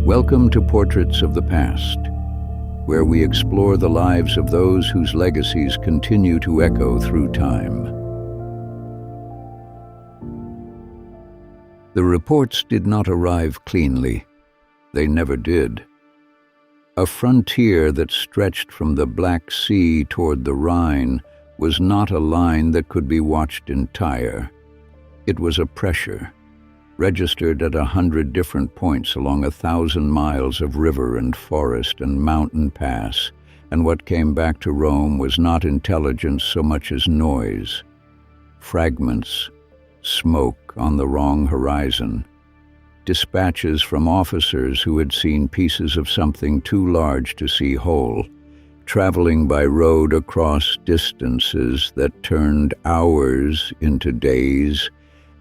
Welcome to Portraits of the Past, where we explore the lives of those whose legacies continue to echo through time. The reports did not arrive cleanly. They never did. A frontier that stretched from the Black Sea toward the Rhine was not a line that could be watched entire. It was a pressure, registered at 100 different points along 1,000 miles of river and forest and mountain pass, and what came back to Rome was not intelligence so much as noise. Fragments, smoke on the wrong horizon, dispatches from officers who had seen pieces of something too large to see whole, traveling by road across distances that turned hours into days,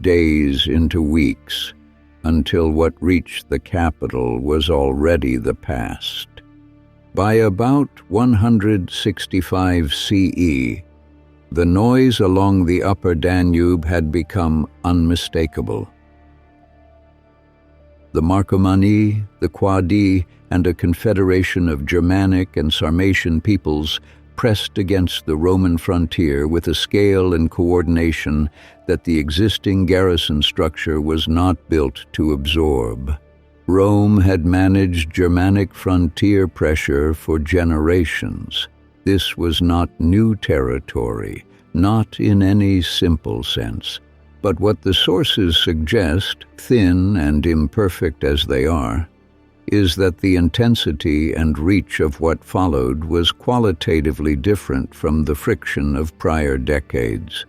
days into weeks, until what reached the capital was already the past. By about 165 CE, the noise along the upper Danube had become unmistakable. The Marcomanni, the Quadi, and a confederation of Germanic and Sarmatian peoples pressed against the Roman frontier with a scale and coordination that the existing garrison structure was not built to absorb. Rome had managed Germanic frontier pressure for generations. This was not new territory, not in any simple sense. But what the sources suggest, thin and imperfect as they are, is that the intensity and reach of what followed was qualitatively different from the friction of prior decades.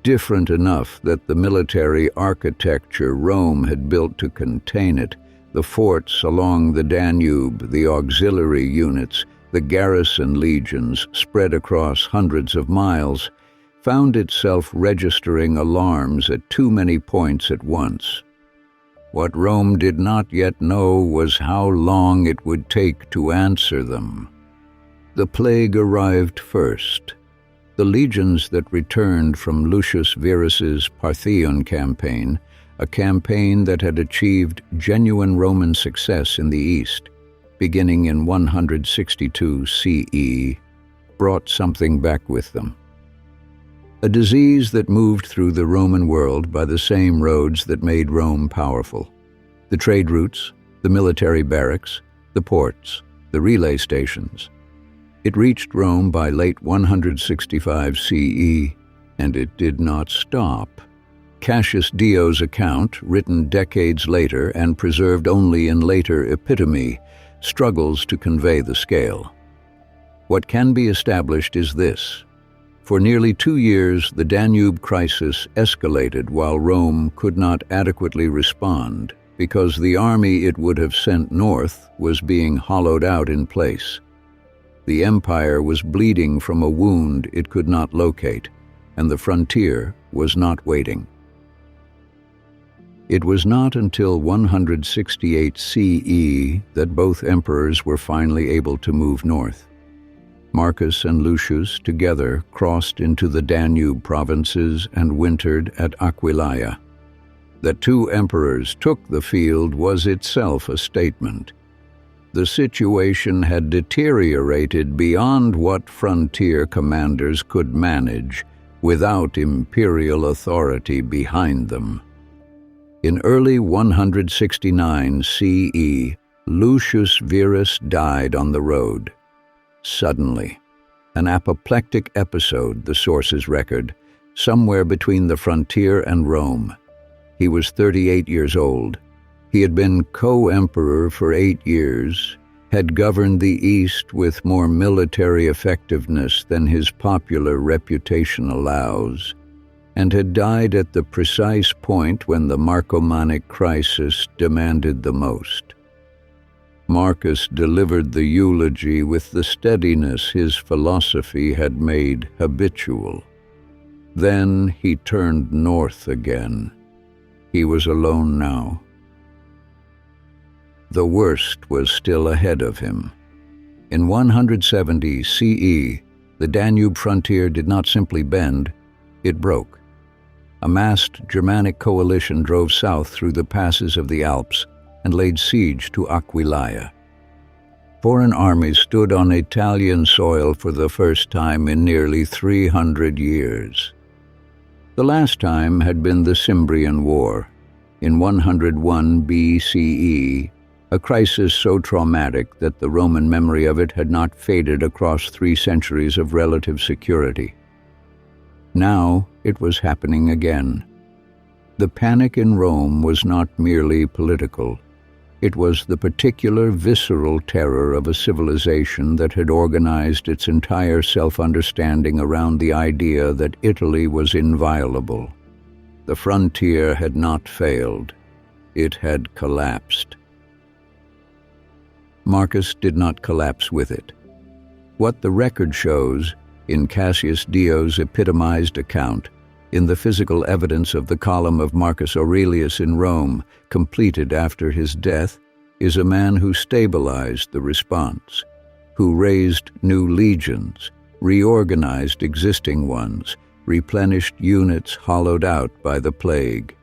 Different enough that the military architecture Rome had built to contain it, the forts along the Danube, the auxiliary units, the garrison legions spread across hundreds of miles, found itself registering alarms at too many points at once. What Rome did not yet know was how long it would take to answer them. The plague arrived first. The legions that returned from Lucius Verus's Parthian campaign, a campaign that had achieved genuine Roman success in the east, beginning in 162 CE, brought something back with them. A disease that moved through the Roman world by the same roads that made Rome powerful. The trade routes, the military barracks, the ports, the relay stations. It reached Rome by late 165 CE, and it did not stop. Cassius Dio's account, written decades later and preserved only in later epitome, struggles to convey the scale. What can be established is this. For nearly 2 years, the Danube crisis escalated while Rome could not adequately respond because the army it would have sent north was being hollowed out in place. The empire was bleeding from a wound it could not locate, and the frontier was not waiting. It was not until 168 CE that both emperors were finally able to move north. Marcus and Lucius together crossed into the Danube provinces and wintered at Aquileia. That two emperors took the field was itself a statement. The situation had deteriorated beyond what frontier commanders could manage without imperial authority behind them. In early 169 CE, Lucius Verus died on the road. Suddenly, an apoplectic episode, the sources record, somewhere between the frontier and Rome. He was 38 years old. He had been co-emperor for 8 years, had governed the East with more military effectiveness than his popular reputation allows, and had died at the precise point when the Marcomannic crisis demanded the most. Marcus delivered the eulogy with the steadiness his philosophy had made habitual. Then he turned north again. He was alone now. The worst was still ahead of him. In 170 CE, the Danube frontier did not simply bend, it broke. A massed Germanic coalition drove south through the passes of the Alps, and laid siege to Aquileia. Foreign armies stood on Italian soil for the first time in nearly 300 years. The last time had been the Cimbrian War, in 101 BCE, a crisis so traumatic that the Roman memory of it had not faded across 3 centuries of relative security. Now it was happening again. The panic in Rome was not merely political. It was the particular visceral terror of a civilization that had organized its entire self-understanding around the idea that Italy was inviolable. The frontier had not failed. It had collapsed. Marcus did not collapse with it. What the record shows, in Cassius Dio's epitomized account, in the physical evidence of the column of Marcus Aurelius in Rome, completed after his death, is a man who stabilized the response, who raised new legions, reorganized existing ones, replenished units hollowed out by the plague,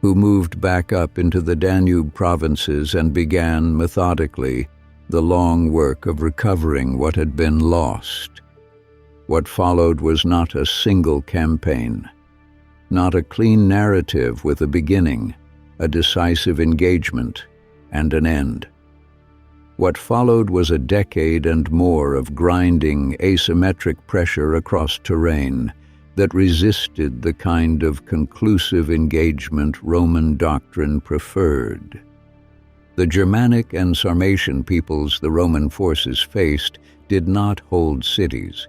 who moved back up into the Danube provinces and began, methodically, the long work of recovering what had been lost. What followed was not a single campaign, not a clean narrative with a beginning, a decisive engagement, and an end. What followed was a decade and more of grinding, asymmetric pressure across terrain that resisted the kind of conclusive engagement Roman doctrine preferred. The Germanic and Sarmatian peoples the Roman forces faced did not hold cities.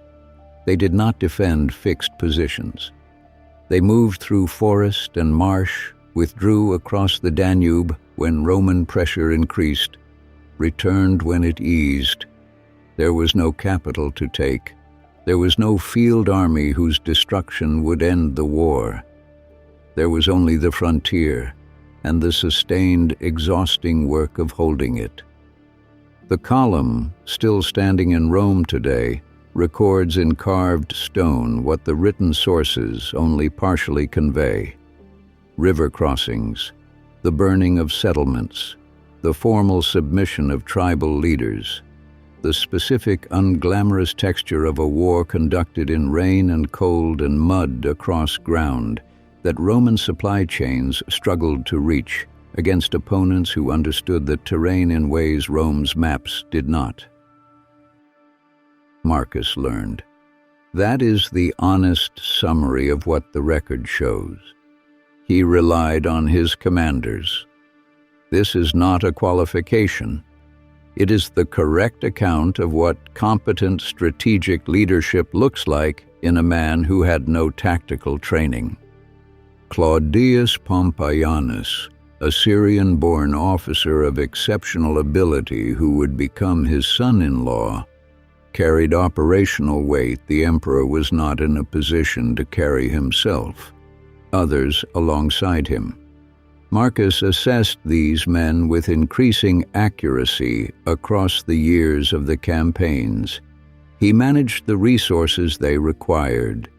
They did not defend fixed positions. They moved through forest and marsh, withdrew across the Danube when Roman pressure increased, returned when it eased. There was no capital to take. There was no field army whose destruction would end the war. There was only the frontier and the sustained, exhausting work of holding it. The column, still standing in Rome today, records in carved stone what the written sources only partially convey: river crossings, the burning of settlements, the formal submission of tribal leaders, the specific unglamorous texture of a war conducted in rain and cold and mud across ground that Roman supply chains struggled to reach against opponents who understood the terrain in ways Rome's maps did not. Marcus learned. That is the honest summary of what the record shows. He relied on his commanders. This is not a qualification. It is the correct account of what competent strategic leadership looks like in a man who had no tactical training. Claudius Pompeianus, a Syrian-born officer of exceptional ability who would become his son-in-law, carried operational weight the emperor was not in a position to carry himself, others alongside him. Marcus assessed these men with increasing accuracy across the years of the campaigns. He managed the resources they required,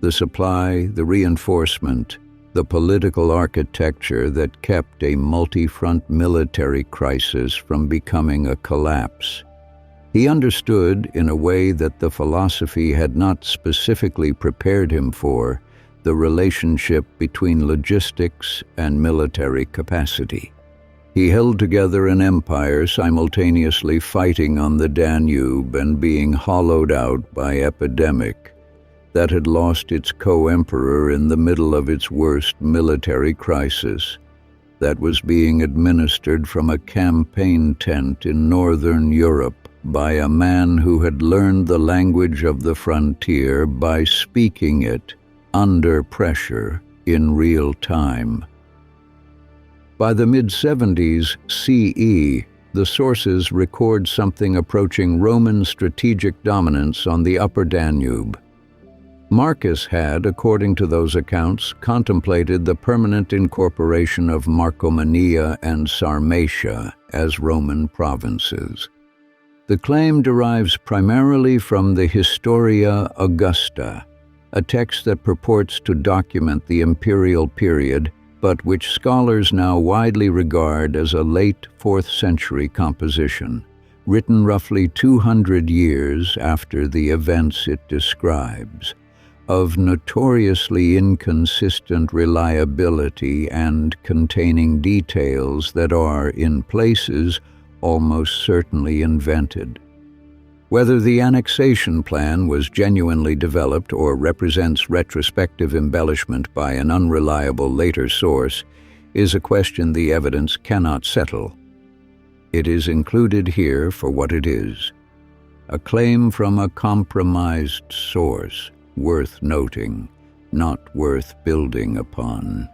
the supply, the reinforcement, the political architecture that kept a multi-front military crisis from becoming a collapse. He understood, in a way that the philosophy had not specifically prepared him for, the relationship between logistics and military capacity. He held together an empire simultaneously fighting on the Danube and being hollowed out by epidemic that had lost its co-emperor in the middle of its worst military crisis, that was being administered from a campaign tent in northern Europe by a man who had learned the language of the frontier by speaking it under pressure in real time. By the mid-70s CE, the sources record something approaching Roman strategic dominance on the upper Danube. Marcus had, according to those accounts, contemplated the permanent incorporation of Marcomanni and Sarmatia as Roman provinces. The claim derives primarily from the Historia Augusta, a text that purports to document the imperial period but which scholars now widely regard as a late 4th century composition, written roughly 200 years after the events it describes, of notoriously inconsistent reliability and containing details that are, in places, almost certainly invented. Whether the annexation plan was genuinely developed or represents retrospective embellishment by an unreliable later source is a question the evidence cannot settle. It is included here for what it is, a claim from a compromised source, worth noting, not worth building upon.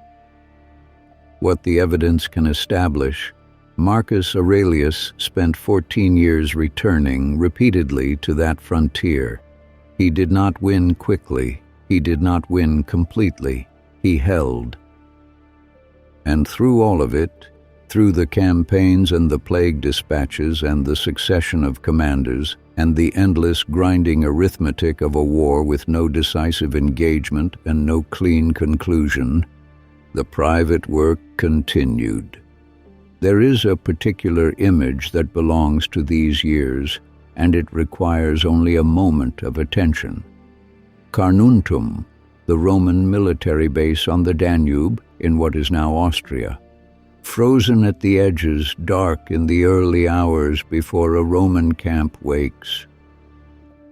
What the evidence can establish: Marcus Aurelius spent 14 years returning repeatedly to that frontier. He did not win quickly. He did not win completely. He held. And through all of it, through the campaigns and the plague dispatches and the succession of commanders and the endless grinding arithmetic of a war with no decisive engagement and no clean conclusion, the private work continued. There is a particular image that belongs to these years, and it requires only a moment of attention. Carnuntum, the Roman military base on the Danube in what is now Austria, frozen at the edges, dark in the early hours before a Roman camp wakes.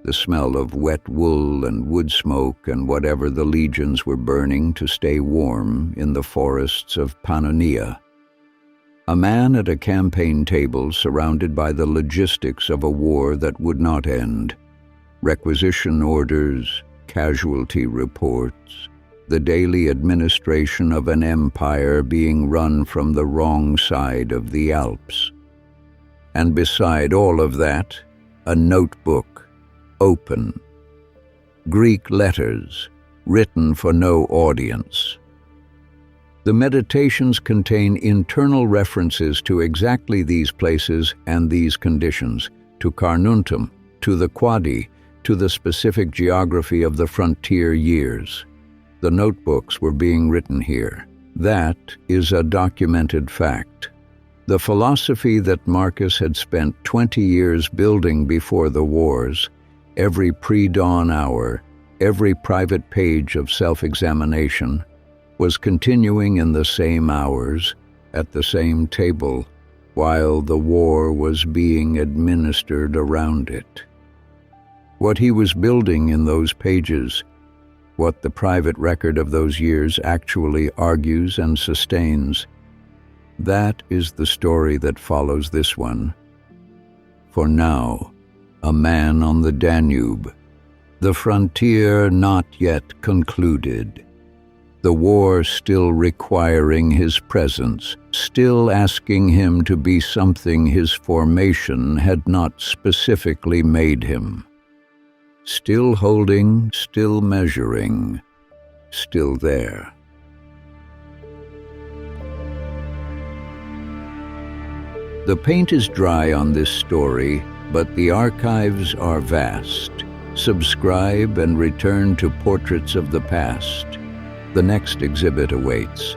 The smell of wet wool and wood smoke and whatever the legions were burning to stay warm in the forests of Pannonia. A man at a campaign table surrounded by the logistics of a war that would not end. Requisition orders, casualty reports, the daily administration of an empire being run from the wrong side of the Alps. And beside all of that, a notebook, open. Greek letters, written for no audience. The meditations contain internal references to exactly these places and these conditions, to Carnuntum, to the Quadi, to the specific geography of the frontier years. The notebooks were being written here. That is a documented fact. The philosophy that Marcus had spent 20 years building before the wars, every pre-dawn hour, every private page of self-examination, was continuing in the same hours, at the same table, while the war was being administered around it. What he was building in those pages, what the private record of those years actually argues and sustains, that is the story that follows this one. For now, a man on the Danube, the frontier not yet concluded, the war still requiring his presence, still asking him to be something his formation had not specifically made him. Still holding, still measuring, still there. The paint is dry on this story, but the archives are vast. Subscribe and return to Portraits of the Past. The next exhibit awaits.